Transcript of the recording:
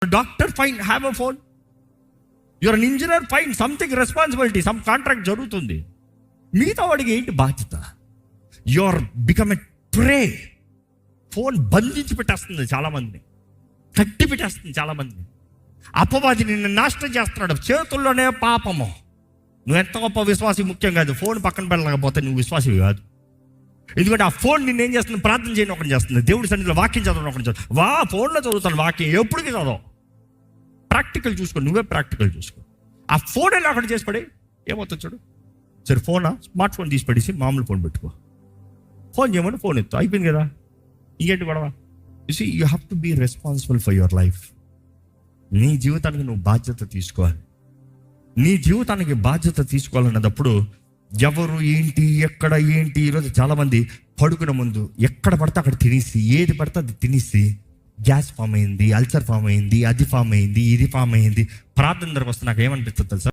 Doctor fine, have a phone. Your an engineer fine, something responsibility, some contract జరుగుతుంది. మిగతా వాడికి ఏంటి బాధ్యత? Your become a pray. Phone బంధించి పెట్టేస్తుంది చాలామందిని, కట్టి పెట్టేస్తుంది చాలామందిని. అపవాది నిన్ను నాశనం చేస్తున్నాడు. చేతుల్లోనే పాపము. నువ్వు ఎంత గొప్ప విశ్వాసి ముఖ్యం కాదు, ఫోన్ పక్కన పెట్టలేకపోతే నువ్వు విశ్వాసి కాదు. ఎందుకంటే ఆ ఫోన్ నిన్ను ఏం చేస్తుంది? ప్రార్థన చేయడం ఒకటి చేస్తుంది, దేవుడి సన్నిధిలో వాక్యం చదవడం ఒకటి చేస్తుంది. ఫోన్లో చదువుతాను వాక్యం, ఎప్పటికీ చదవం. ప్రాక్టికల్ చూసుకో, నువ్వే ప్రాక్టికల్ చూసుకో. ఆ ఫోన్ ఎలా ఒకటి చేసి పడి ఏమవుతుంది చూడు. సరే ఫోనా, స్మార్ట్ ఫోన్ తీసి పడేసి మామూలు ఫోన్ పెట్టుకో. ఫోన్ చేయమని ఫోన్ ఎత్తు, అయిపోయింది కదా. ఇంకేంటి గొడవ? You have to be responsible for your life. నీ జీవితానికి నువ్వు బాధ్యత తీసుకోవాలి. నీ జీవితానికి బాధ్యత తీసుకోవాలన్నప్పుడు ఎవరు ఏంటి ఎక్కడ ఏంటి. ఈరోజు చాలామంది పడుకునే ముందు ఎక్కడ పడితే అక్కడ తినేసి, ఏది పడితే అది తినేసి గ్యాస్ ఫామ్ అయింది, అల్సర్ ఫామ్ అయింది, అది ఫామ్ అయింది, ఇది ఫామ్ అయింది. ప్రార్థన దగ్గరకు వస్తే నాకు ఏమనిపిస్తుంది తెలుసా?